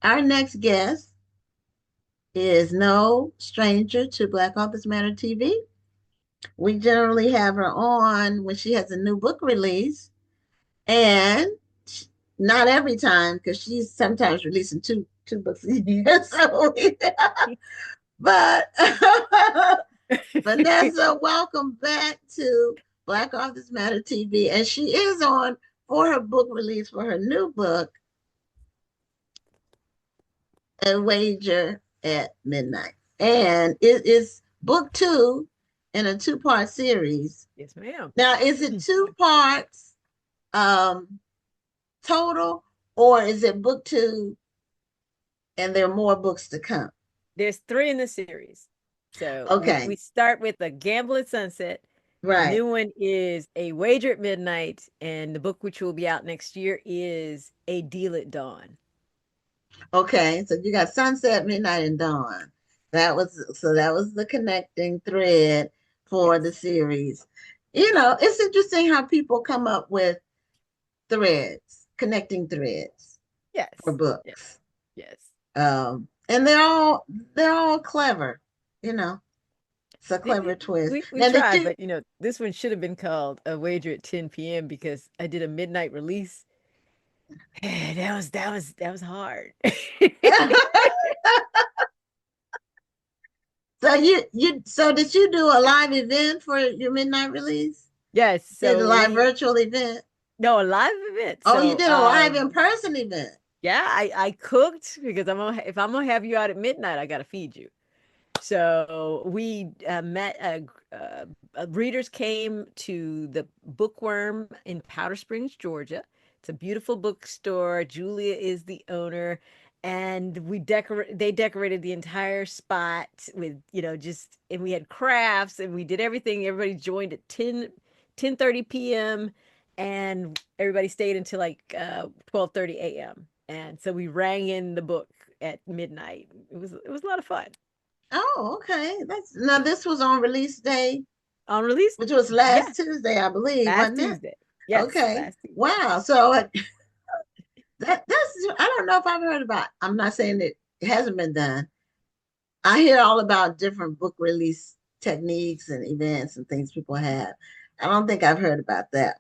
Our next guest is no stranger to Black Authors Matter TV. We generally have her on when she has a new book release, and not every time because she's sometimes releasing two books a year. But Vanessa, welcome back to Black Authors Matter TV, and she is on for her book release for her new book, A Wager at Midnight. And it is book two in a two-part series. Yes, ma'am. Now, is it two parts um, total, or is it book two and there are more books to come? There's three in the series. So we Okay, start with A Gamble at Sunset. The right. new one is A Wager at Midnight. And the book, which will be out next year, is A Deal at Dawn. Okay, so you got sunset, midnight, and dawn. That was the connecting thread for the Yes. series. You know, it's interesting how people come up with threads, connecting threads for Yes. Yes. books. Yes. And they're all clever, you know. It's a clever twist. We Now did tried, you but this one should have been called A Wager at 10 p.m. because I did a midnight release. That was hard. so did you do a live event for your midnight release? Yes, Did a so live we virtual event? no a live event. Oh, you So did a live in-person event. yeah, I cooked because if I'm gonna have you out at midnight, I gotta feed you. So we met. Readers came to the Bookworm in Powder Springs, Georgia. It's a beautiful bookstore. Julia is the owner, and They decorated the entire spot with just, and we had crafts and we did everything. Everybody joined at 10:30 p.m. and everybody stayed until like 12:30 a.m. And so we rang in the book at midnight. It was a lot of fun. Oh, okay. That's now this was on release day, On release, which was yeah, last Tuesday, I believe, last wasn't it? Tuesday. Yes, Okay. last Tuesday. Wow. So that's I don't know if I've heard about. I'm not saying it hasn't been done. I hear all about different book release techniques and events and things people have. I don't think I've heard about that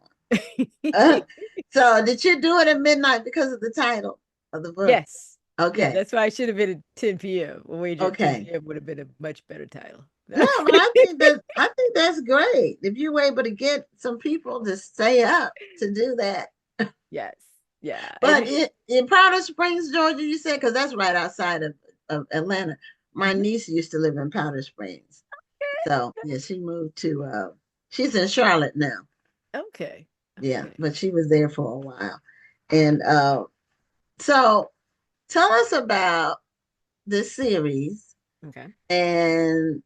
one. So did you do it at midnight because of the title of the book? Yes. Yeah, Okay. that's why I should have been at 10 p.m. A wager at Okay. 10 p.m. would have been a much better title. No, but I think that's great. If you were able to get some people to stay up to do that. Yes. Yeah. But in Powder Springs, Georgia, you said, because that's right outside of Atlanta. My Mhm. niece used to live in Powder Springs. So yeah, she moved to she's in Charlotte now. Okay. Yeah, Okay. but she was there for a while. And so tell us about this series, Okay. and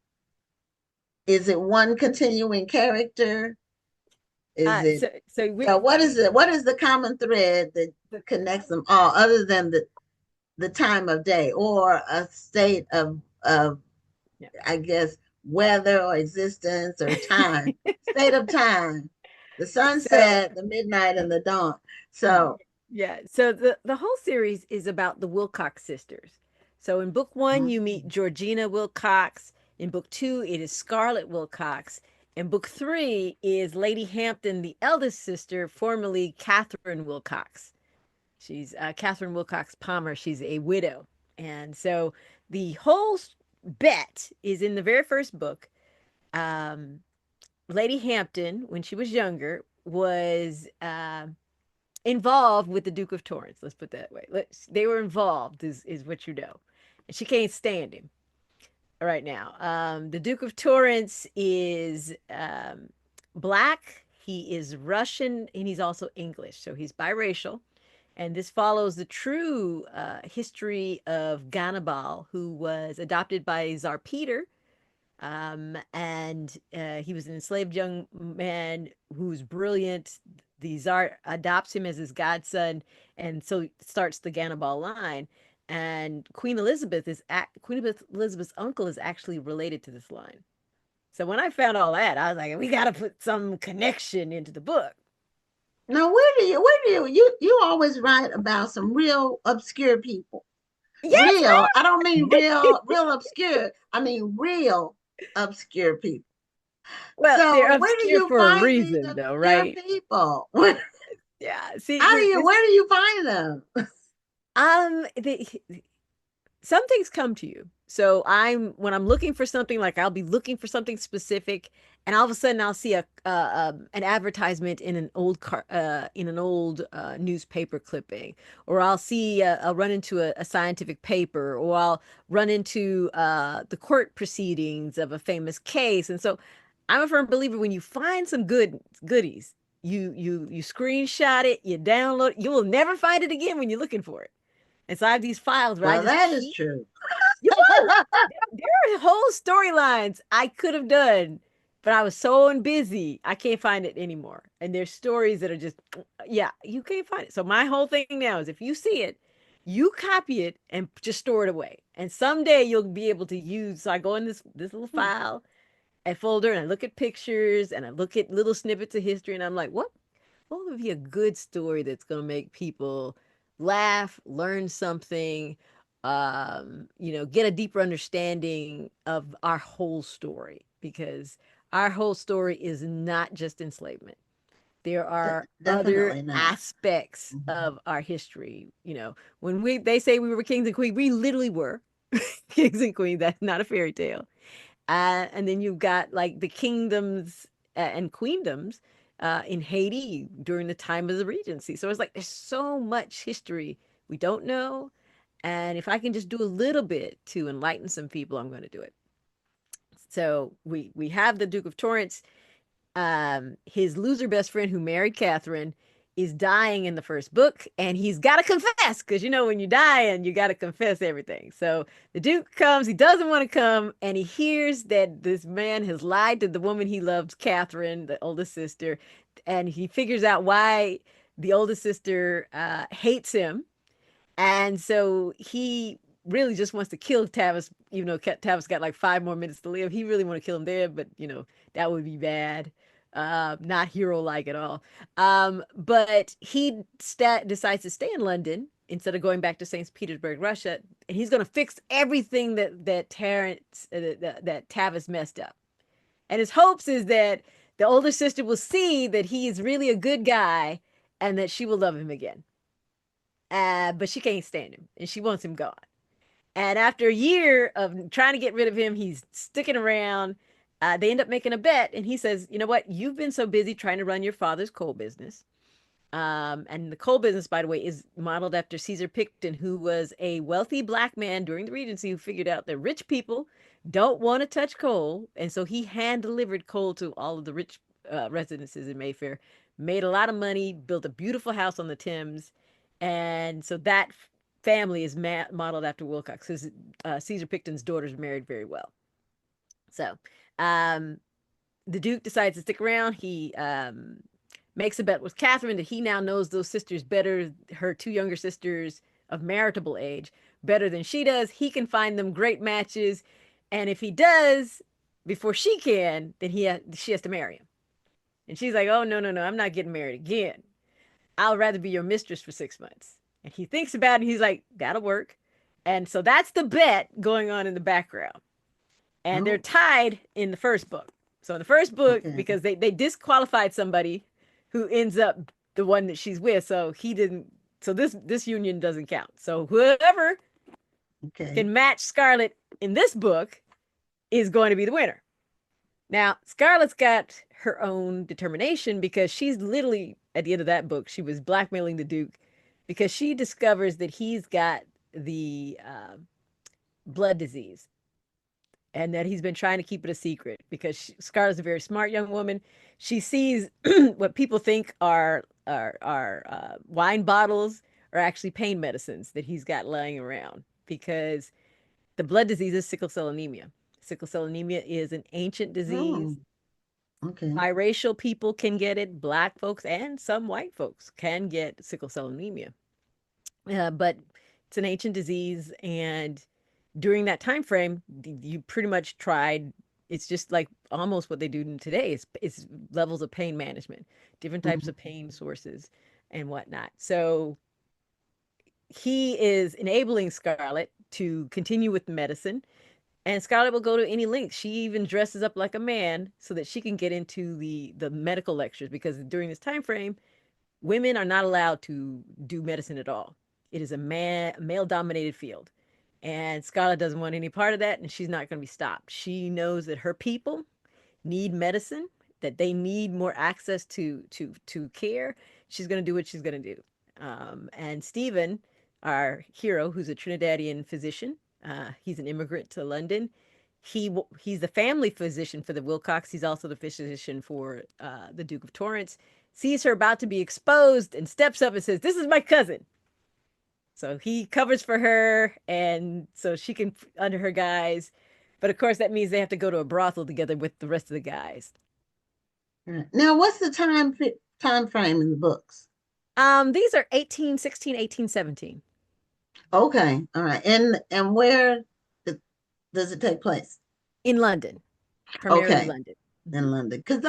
is it one continuing character? Is it So what is it? What is the common thread that connects them all, other than the time of day or a state of yeah. I guess weather or existence or time, state of time, the So sunset, the midnight, and the dawn. y- So, yeah. So the whole series is about the Wilcox sisters. So in book one, you meet Georgina Wilcox. In book two, it is Scarlett Wilcox. In book three is Lady Hampton, the eldest sister, formerly Catherine Wilcox. She's Catherine Wilcox Palmer. She's a widow. And so the whole bet is in the very first book. Um, Lady Hampton, when she was younger, was involved with the Duke of Torrance. Let's put that way. They were involved, is what you know. And she can't stand him right now. The Duke of Torrance is black. He is Russian and he's also English. So he's biracial. And this follows the true history of Ganabal, who was adopted by Tsar Peter. And he was an enslaved young man who's brilliant. The Tsar adopts him as his godson, and so starts the Ganabal line. And Queen Elizabeth's uncle is actually related to this line. So when I found all that, I was like, we got to put some connection into the book. now where do you you always write about some real obscure people? Yes, Real. I don't mean right. real obscure. I mean real obscure people. Well, they're So where do obscure you for a find these reason, though, obscure right? people? Yeah. See, How do you this where do you find them? the some things come to you. So when I'm looking for something, like I'll be looking for something specific, and all of a sudden I'll see a an advertisement in an old newspaper clipping, or I'll run into a scientific paper, or I'll run into the court proceedings of a famous case. And so I'm a firm believer, when you find some goodies, you screenshot it, you download it, you will never find it again when you're looking for it. And so I have these files where I Well, just that is keep. true. Woo! There are whole storylines I could have done, but I was so busy, I can't find it anymore. And there's stories that are just, yeah, you can't find it. So my whole thing now is, if you see it, you copy it and just store it away. And someday you'll be able to use. So I go in this little file and folder, and I look at pictures, and I look at little snippets of history, and I'm like, what would be a good story that's going to make people laugh, learn something, get a deeper understanding of our whole story? Because our whole story is not just enslavement. There are other Definitely not. aspects Mhm. of our history. When they say we were kings and queens, we literally were kings and queens. That's not a fairy tale. And then you've got like the kingdoms and queendoms in Haiti during the time of the Regency. So it's like there's so much history we don't know. And if I can just do a little bit to enlighten some people, I'm going to do it. So we have the Duke of Torrance. His loser best friend who married Catherine is dying in the first book, and he's got to confess, because when you die and you got to confess everything. So the Duke comes, he doesn't want to come, and he hears that this man has lied to the woman he loves, Catherine, the oldest sister, and he figures out why the oldest sister hates him. And so he really just wants to kill Tavis, even though Tavis got like 5 more minutes to live. He really want to kill him there, but that would be bad. Not hero like at all. But he decides to stay in London instead of going back to St. Petersburg, Russia, and he's going to fix everything that Tavis messed up. And his hopes is that the older sister will see that he is really a good guy, and that she will love him again. But she can't stand him, and she wants him gone. And after a year of trying to get rid of him, he's sticking around. They end up making a bet, and he says, "You know what? You've been so busy trying to run your father's coal business." And the coal business, by the way, is modeled after Caesar Picton, who was a wealthy black man during the Regency who figured out that rich people don't want to touch coal. And so he hand delivered coal to all of the rich residences in Mayfair, made a lot of money, built a beautiful house on the Thames. And so that family is modeled after Wilcox, because Caesar Picton's daughters married very well. So um, the Duke decides to stick around. He makes a bet with Catherine that he now knows those sisters better, her two younger sisters of marriageable age, better than she does. He can find them great matches. And if he does, before she can, then she has to marry him. And she's like, oh, no, no, no, I'm not getting married again. I'll rather be your mistress for 6 months. And he thinks about it, and he's like, that'll work. And so that's the bet going on in the background. And they're Oh, tied in the first book. So in the first book, okay. because they disqualified somebody who ends up the one that she's with, so he didn't. So this union doesn't count. So whoever Okay. can match Scarlet in this book is going to be the winner. Now Scarlet's got her own determination, because she's literally, at the end of that book, she was blackmailing the Duke because she discovers that he's got the blood disease, and that he's been trying to keep it a secret, because Scarlett's a very smart young woman. She sees what people think are wine bottles are actually pain medicines that he's got lying around, because the blood disease is sickle cell anemia. Sickle cell anemia is an ancient disease. Oh, okay. Biracial people can get it. Black folks and some white folks can get sickle cell anemia. But it's an ancient disease, and during that time frame, you pretty much tried. It's just like almost what they do today. It's levels of pain management, different types Mhm. of pain sources, and whatnot. So he is enabling Scarlet to continue with medicine. And Scarlett will go to any length. She even dresses up like a man so that she can get into the medical lectures, because during this time frame, women are not allowed to do medicine at all. It is a male dominated field. And Scarlett doesn't want any part of that, and she's not going to be stopped. She knows that her people need medicine, that they need more access to care. She's going to do what she's going to do. And Stephen, our hero, who's a Trinidadian physician, he's an immigrant to London. He's the family physician for the Wilcox. He's also the physician for the Duke of Torrance. Sees her about to be exposed and steps up and says, "This is my cousin." So he covers for her, and so she can under her guise. But of course, that means they have to go to a brothel together with the rest of the guys. Right. Now, what's the time frame in the books? These are 1816, 1817 Okay, all right. And where it- does it take place? in London, primarily Okay, London. in Mhm. London. Because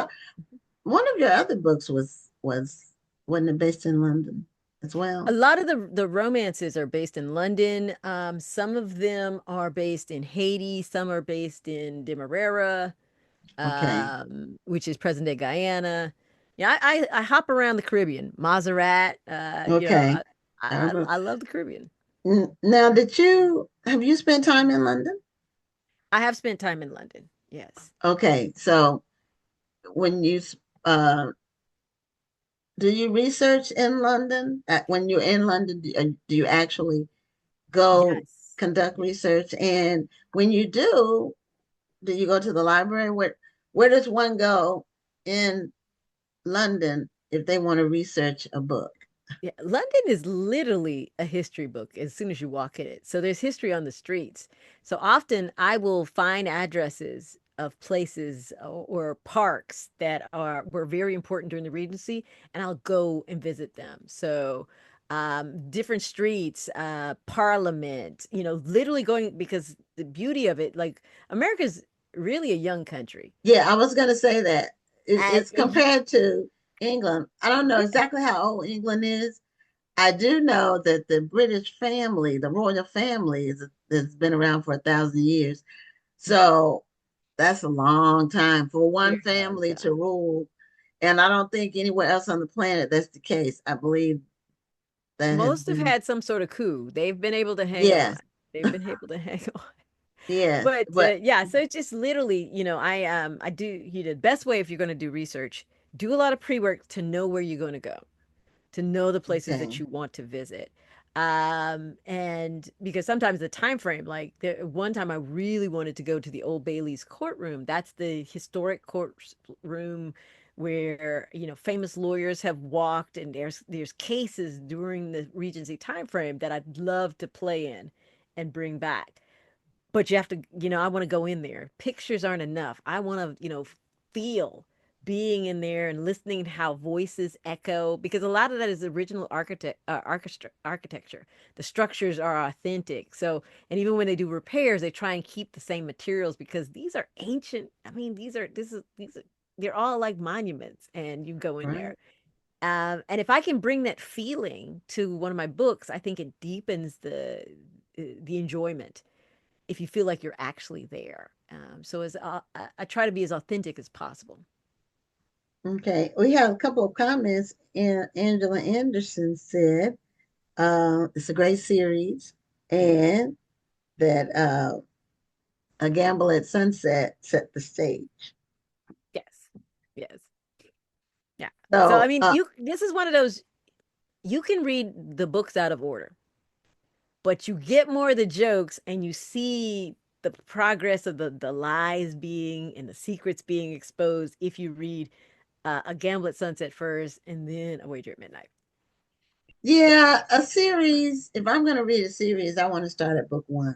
one of your other books was wasn't it based in London as A well? lot of the romances are based in London. Some of them are based in Haiti. Some are based in Demerara, Okay, which is present day Guyana. Yeah, I hop around the Caribbean, Montserrat. okay. I remember. I love the Caribbean. Now, did you have you spent time in London? I have spent time in London. Yes. Okay, so when uh do you research in London? When you're in London, do you actually go Yes. conduct Yes. research? And when you do you go to the library? Where does one go in London if they want to research a book? Yeah, London is literally a history book as soon as you walk in it. So there's history on the streets. So often I will find addresses of places or parks that are were very important during the Regency, and I'll go and visit them. So different streets, Parliament, literally going, because the beauty of it, like, America's really a young country. Yeah, I was going to say that And it's compared to England. I don't know yeah, exactly how old England is. I do know that the British family, the royal family, has been around for 1,000 years. So that's a long time for one very long family to time. rule. And I don't think anywhere else on the planet that's the case. I believe that has Most have been, had some sort of coup. They've been able to hang on. yes, They've been able to hang on. yes. But But yeah, so it's just literally, I do, the best way if you're going to do research, do a lot of pre-work to know where you're going to go, to know the places that okay. you want to visit. And because sometimes the time frame, like one time I really wanted to go to the Old Bailey's courtroom. That's the historic courtroom where, famous lawyers have walked, and there's cases during the Regency time frame that I'd love to play in and bring back. But you have to, I want to go in there. Pictures aren't enough. I want to, feel being in there and listening to how voices echo, because a lot of that is original architecture. The structures are authentic. So, and even when they do repairs, they try and keep the same materials, because these are ancient. I mean, these are, they're all like monuments, and you go in there. Right. And if I can bring that feeling to one of my books, I think it deepens the enjoyment if you feel like you're actually there. So as I try to be as authentic as possible. Okay. We have a couple of comments. And Angela Anderson said, it's a great series, Mm, and that A Gamble at Sunset set the stage. yes, yes, yeah. So I So, mean, this is one of those, you can read the books out of order, but you get more of the jokes, and you see the progress of the lies being and the secrets being exposed if you read A Gamble at Sunset first, and then A Wager at Midnight. yeah, a series, if I'm going to read a series, I want to start at book one.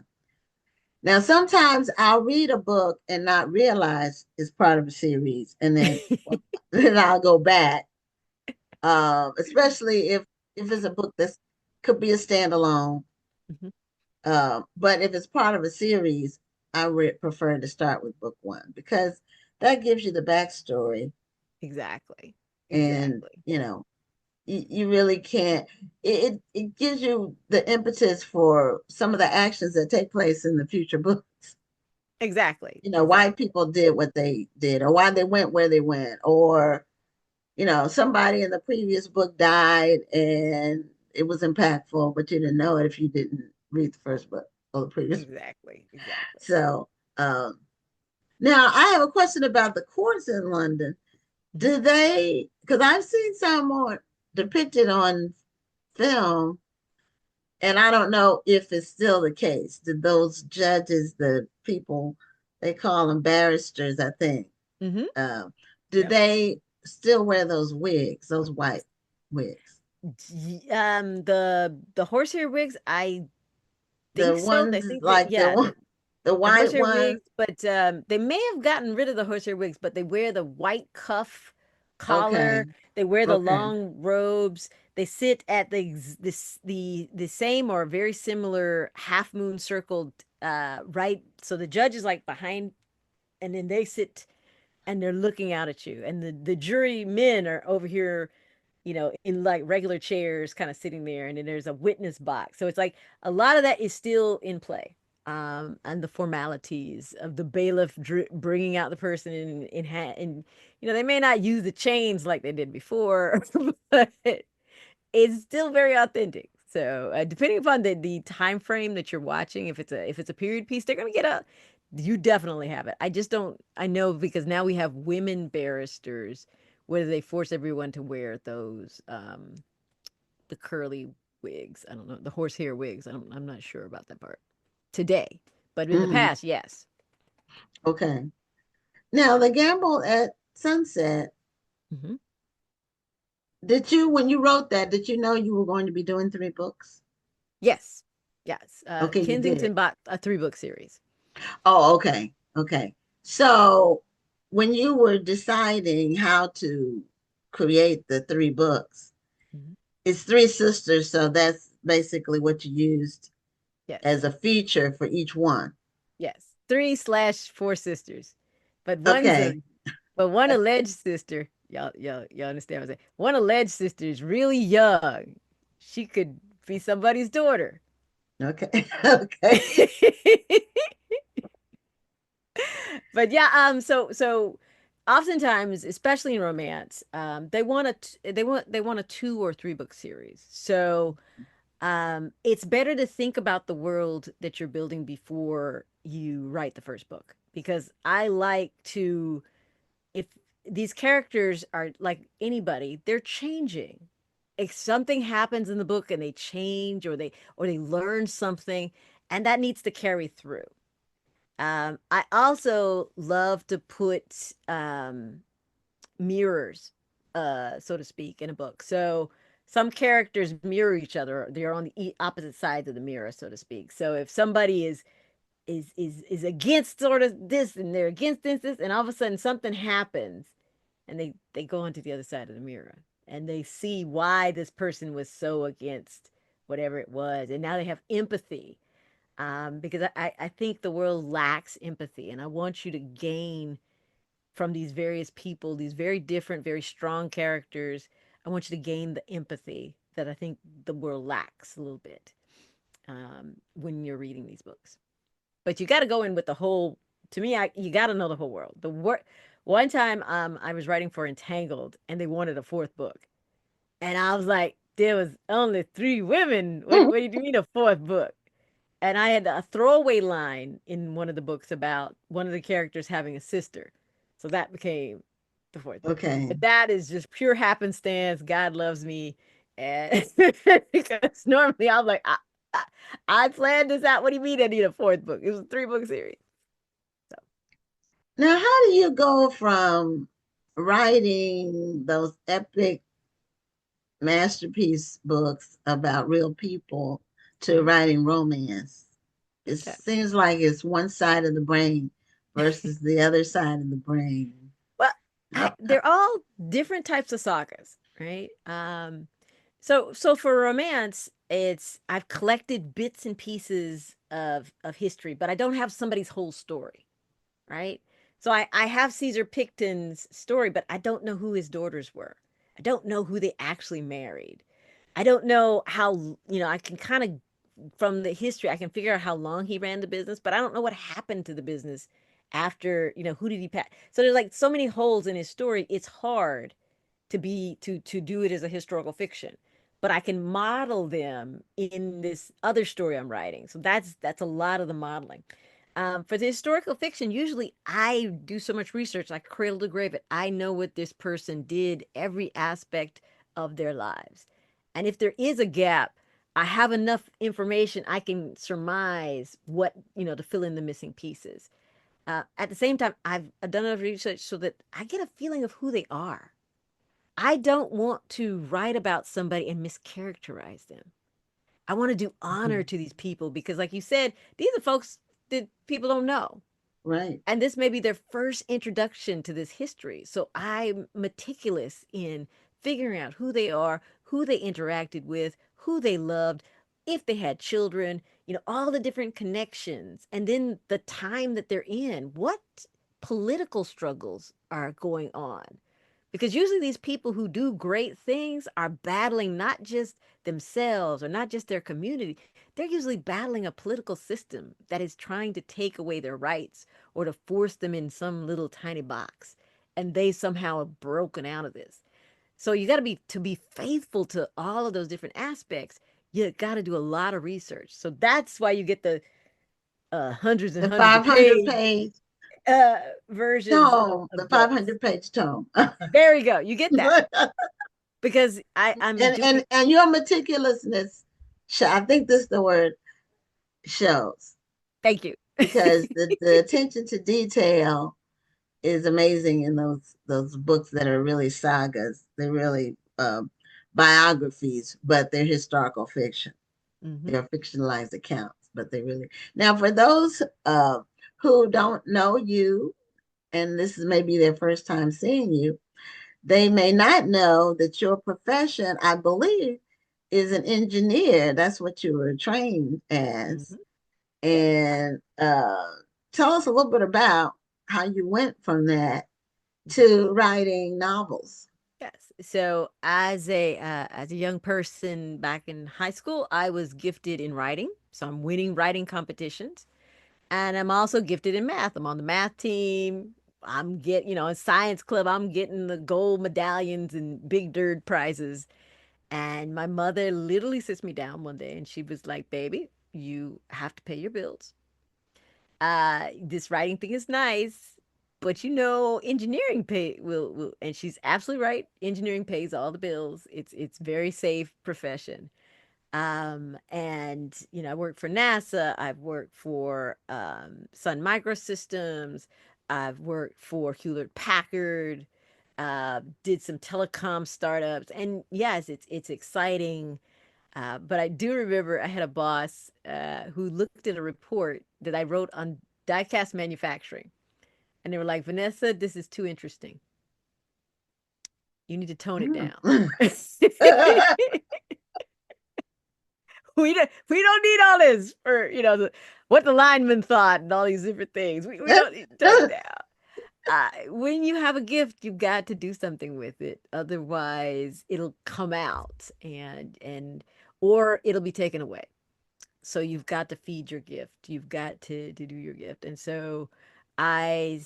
Now, sometimes I'll read a book and not realize it's part of a series, and then then I'll go back, especially if it's a book that could be a standalone. Mhm. But if it's part of a series, I would prefer to start with book one because that gives you the backstory Exactly, and exactly. you really can't. It gives you the impetus for some of the actions that take place in the future books. Exactly, Why exactly, people did what they did, or why they went where they went, or somebody in the previous book died and it was impactful, but you didn't know it if you didn't read the first book or the previous. exactly, exactly. So, now I have a question about the courts in London. Mhm. Do they, because I've seen some more depicted on film, and I don't know if it's still the case. Did those judges, the people, they call them barristers, I think, Mhm. um, do Yep. they still wear those wigs, those white wigs? The horsehair wigs, I The think so. They ones think that like the yeah, one, the the white horsehair ones. wigs, but they may have gotten rid of the horsehair wigs, but they wear the white cuff Okay, collar. They wear the okay, long robes. They sit at the same or very similar half moon circled right. So the judge is like behind, and then they sit and they're looking out at you, and the jury men are over here, in like regular chairs, kind of sitting there, and then there's a witness box. So it's like a lot of that is still in play. And the formalities of the bailiff bringing out the person and they may not use the chains like they did before, but it's still very authentic. So depending upon the time frame that you're watching, if it's a period piece, they're gonna get a. You definitely have it. I just don't. I know because now we have women barristers, whether they force everyone to wear those the curly wigs. I don't know, the horsehair wigs. I'm not sure about that part today, but in the mm, past, yes. okay. Now the gamble at sunset. Hmm. Did you, when you wrote that, did you know you were going to be doing three books? Yes, yes. Okay, you did. Kensington bought a 3-book series. Oh, okay, okay. So when you were deciding how to create the three books, Mhm. it's three sisters, so that's basically what you used Yes. as a feature for each one. Yes, 3/4 sisters, but Okay, one alleged sister. Y'all understand what I'm saying? One alleged sister is really young. She could be somebody's daughter. okay, okay. But yeah, so oftentimes, especially in romance, they want a 2 or 3 book series. So it's better to think about the world that you're building before you write the first book, because I like to, if these characters are like anybody, they're changing. If something happens in the book and they change, or they learn something, and that needs to carry through. I also love to put mirrors, so to speak, in a book. So some characters mirror each other; they're on the opposite sides of the mirror, so to speak. So if somebody is against sort of this, and they're against this, and all of a sudden something happens, and they go onto the other side of the mirror, and they see why this person was so against whatever it was, and now they have empathy, because I think the world lacks empathy, and I want you to gain from these various people, these very different, very strong characters. I want you to gain the empathy that I think the world lacks a little bit, when you're reading these books. But you got to go in with the whole. To me, you got to know the whole world. One time, I was writing for Entangled, and they wanted a fourth book, and I was like, there was only 3 women. What do you mean a fourth book? And I had a throwaway line in one of the books about one of the characters having a sister. So that became the fourth book. Okay. But that is just pure happenstance. God loves me. And because normally I'm like, I planned this out. What do you mean I need a fourth book? It was a 3-book series. So, Now, how do you go from writing those epic masterpiece books about real people to mhm. writing romance? It Okay. seems like it's one side of the brain versus the other side of the brain. Well, How, they're all different types of sagas, right? So for romance, it's I've collected bits and pieces of history, but I don't have somebody's whole story, right? So I have Caesar Picton's story, but I don't know who his daughters were. I don't know who they actually married. I don't know how, I can kind of, from the history, I can figure out how long he ran the business, but I don't know what happened to the business after, who did he pass? So there's like so many holes in his story. It's hard to do it as a historical fiction, but I can model them in this other story I'm writing. So that's a lot of the modeling. For the historical fiction, usually I do so much research, like cradle to grave it. I know what this person did, every aspect of their lives. And if there is a gap, I have enough information I can surmise what, to fill in the missing pieces. At the same time, I've done enough research so that I get a feeling of who they are. I don't want to write about somebody and mischaracterize them. I want to do honor Mhm. to these people because, like you said, these are folks that people don't know. Right. And this may be their first introduction to this history. So I'm meticulous in figuring out who they are, who they interacted with, who they loved, if they had children, all the different connections, and then the time that they're in. What political struggles are going on? Because usually these people who do great things are battling not just themselves or not just their community. They're usually battling a political system that is trying to take away their rights or to force them in some little tiny box. And they somehow have broken out of this. So you got to be faithful to all of those different aspects. You got to do a lot of research. So that's why you get the hundreds and The hundreds of 500 page page uh, versions tome, the of books. 500-page tome. There we go. You get that because I'm doing. And your meticulousness, I think this is the word, shows, Thank you. because the attention to detail is amazing in those books that are really sagas. They're really biographies, but they're historical fiction. Hmm. They're fictionalized accounts, but they really. Now, for those who don't know you, and this is maybe their first time seeing you, they may not know that your profession, I believe, is an engineer. That's what you were trained as. Hmm. Yes. And tell us a little bit about how you went from that to writing novels. Yes. So as a young person back in high school, I was gifted in writing. So I'm winning writing competitions, and I'm also gifted in math. I'm on the math team. In science club, I'm getting the gold medallions and big dirt prizes. And my mother literally sits me down one day and she was like, "Baby, you have to pay your bills. This writing thing is nice, but engineering will," and she's absolutely right. Engineering pays all the bills. It's very safe profession. And I worked for NASA. I've worked for Sun Microsystems. I've worked for Hewlett Packard. Did some telecom startups, and yes, it's exciting. But I do remember I had a boss who looked at a report that I wrote on diecast manufacturing, and they were like, "Vanessa, this is too interesting. You need to tone it down." Mm. We don't need all this for what the lineman thought and all these different things. We don't need to tone it down. When you have a gift, you've got to do something with it. Otherwise, it'll come out and or it'll be taken away. So you've got to feed your gift. You've got to do your gift. And so I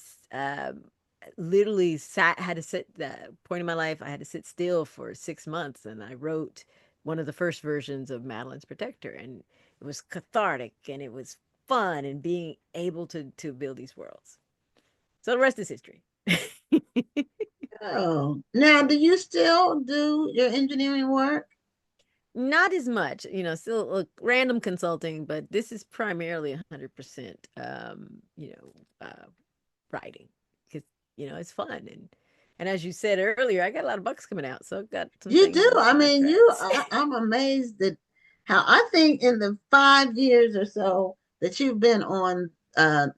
literally had to sit that point in my life. I had to sit still for 6 months, and I wrote one of the first versions of Madeline's Protector, and it was cathartic and it was fun and being able to build these worlds. So the rest is history. Oh, now do you still do your engineering work? Not as much, still random consulting, but this is primarily 100%, writing because, it's fun. And as you said earlier, I got a lot of books coming out. So I've got some You things do. in I mean, contracts. I'm amazed at how, I think in the 5 years or so that you've been on,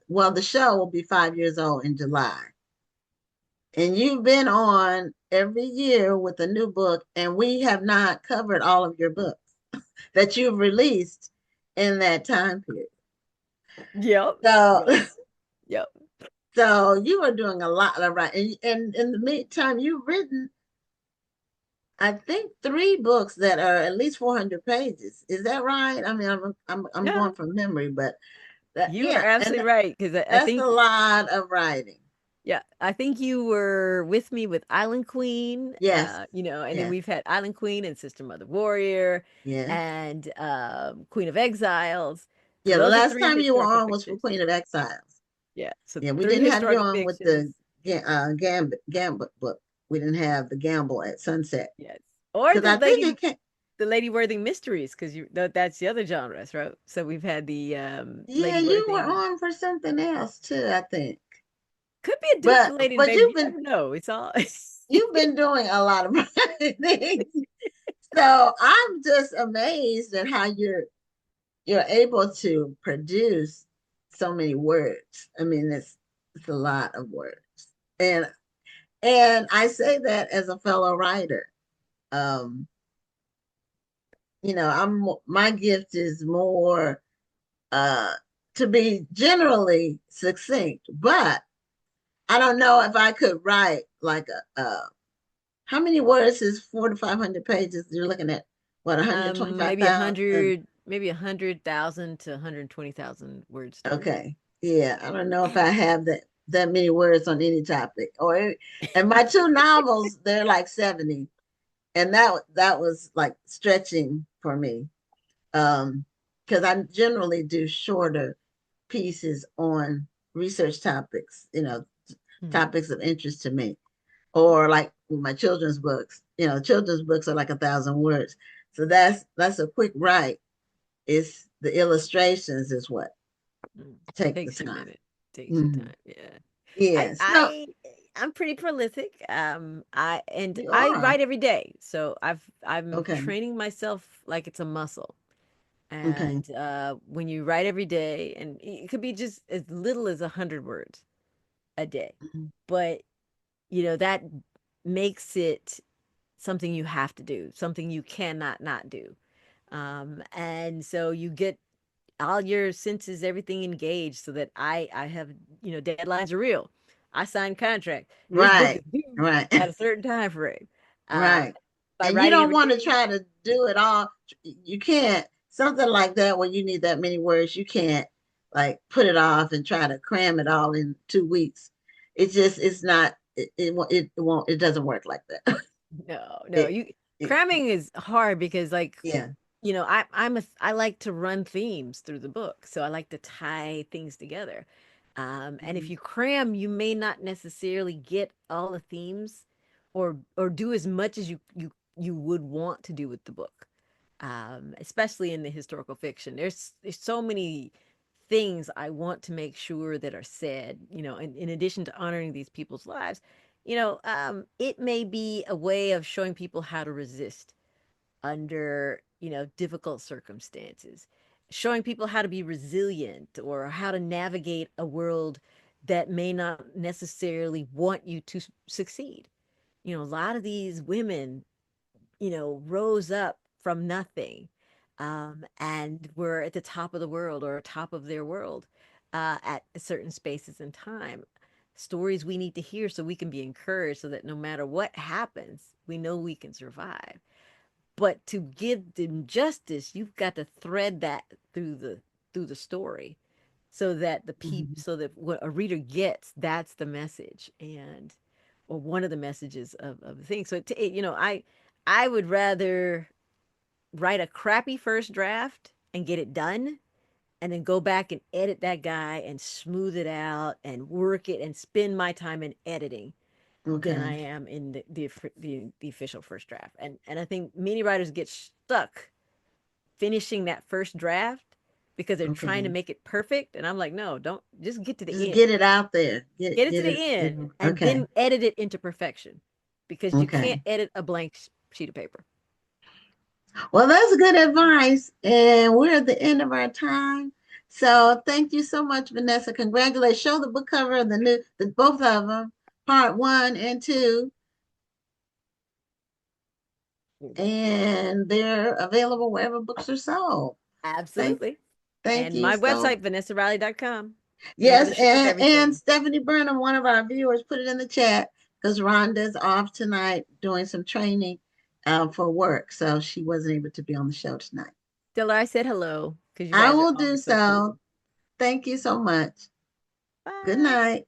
well, the show will be 5 years old in July. And you've been on every year with a new book, and we have not covered all of your books that you've released in that time period. Yep. So, Yep. Yep. so you are doing a lot of writing, and in the meantime, you've written I think three books that are at least 400 pages. Is that right? I mean, I'm Yeah, going from memory, but that, you are yeah, and absolutely right because I that's a think lot of writing. yeah, I think you were with me with Island Queen, Yes, and then yes, we've had Island Queen and Sister Mother Warrior yes. and Queen of Exiles. So Yeah, the those are last three time you were historical on was for fictions. Queen of Exiles. Yeah, so Yeah, we three didn't have you historical on with the fictions. Gambit book. We didn't have the Gamble at Sunset Yes, or because I think it came. the Lady Worthing mysteries because that's the other genres, right? So we've had the Yeah, Lady you were Worthing. on for something else too, I think. Could be a dupe for But Lady and but Baby. you've You been never know. It's all. you've been doing a lot of things. So I'm just amazed at how you're able to produce so many words. I mean, it's a lot of words. And and I say that as a fellow writer. Um, I'm my gift is more uh to be generally succinct, but I don't know if I could write like how many words is 4 to 500 pages? You're looking at what Maybe a 125,000. hundred, maybe 100,000 to 120,000 word story. Okay. Yeah, I don't know if I have that many words on any topic. And my two novels, they're like 70. And that was like stretching for me. Because I generally do shorter pieces on research topics, Hmm. topics of interest to me. Or like with my children's books, children's books are like 1,000 words. So that's a quick write. It's the illustrations is what Mm. take the Takes a time. minute. Takes your Mhm. time. Yeah. I Yes. No, I I'm pretty prolific. you I are. write every day. So I'm Okay. training myself like it's a muscle. Okay. And when you write every day, and it could be just as little as 100 words a day, Mhm. but that makes it something you have to do, something you cannot not do. And so you get all your senses, everything engaged so that I have, deadlines are real. I signed contract. This book is Right. due Right. at a certain time frame. Um, Right. by And you writing don't every want to day, try to do it all. You can't. Something like that when you need that many words, you can't like put it off and try to cram it all in 2 weeks. It's not it doesn't work like that. no, no, It, you it cramming is hard because like, yeah. I like to run themes through the book. So I like to tie things together. And if Mhm. you cram, you may not necessarily get all the themes or do as much as you would want to do with the book. Especially in the historical fiction. There's so many things I want to make sure that are said, in addition to honoring these people's lives. It may be a way of showing people how to resist under, difficult circumstances, showing people how to be resilient or how to navigate a world that may not necessarily want you to succeed. A lot of these women, rose up from nothing, and were at the top of the world or top of their world at certain spaces in time. Stories we need to hear so we can be encouraged so that no matter what happens, we know we can survive. But to give them justice, you've got to thread that through the story so that Mhm. so that what a reader gets, that's the message, or one of the messages of the thing. So I would rather write a crappy first draft and get it done and then go back and edit that guy and smooth it out and work it and spend my time in editing than I Okay. am in the official first draft. And I think many writers get stuck finishing that first draft because they're trying to Okay. make it perfect. And I'm like, no, don't just get to Just the end. get it out there. Get Get it to get it. the end and Okay. then edit it into perfection because you can't Okay. edit a blank sheet of paper. Well, that's good advice. And we're at the end of our time. So thank you so much, Vanessa. Congratulations. Show the book cover of both of them, part one and two. And they're available wherever books are sold. Thank, Absolutely. thank And you my so. website, vanessariley.com. Yes, Membership of and everything. Stephanie Burnham, one of our viewers, put it in the chat because Rhonda's off tonight doing some training. for work, so she wasn't able to be on the show tonight. Tell her I said hello because you I guys are will do always so cool. so. Thank you so much. Good Bye. night.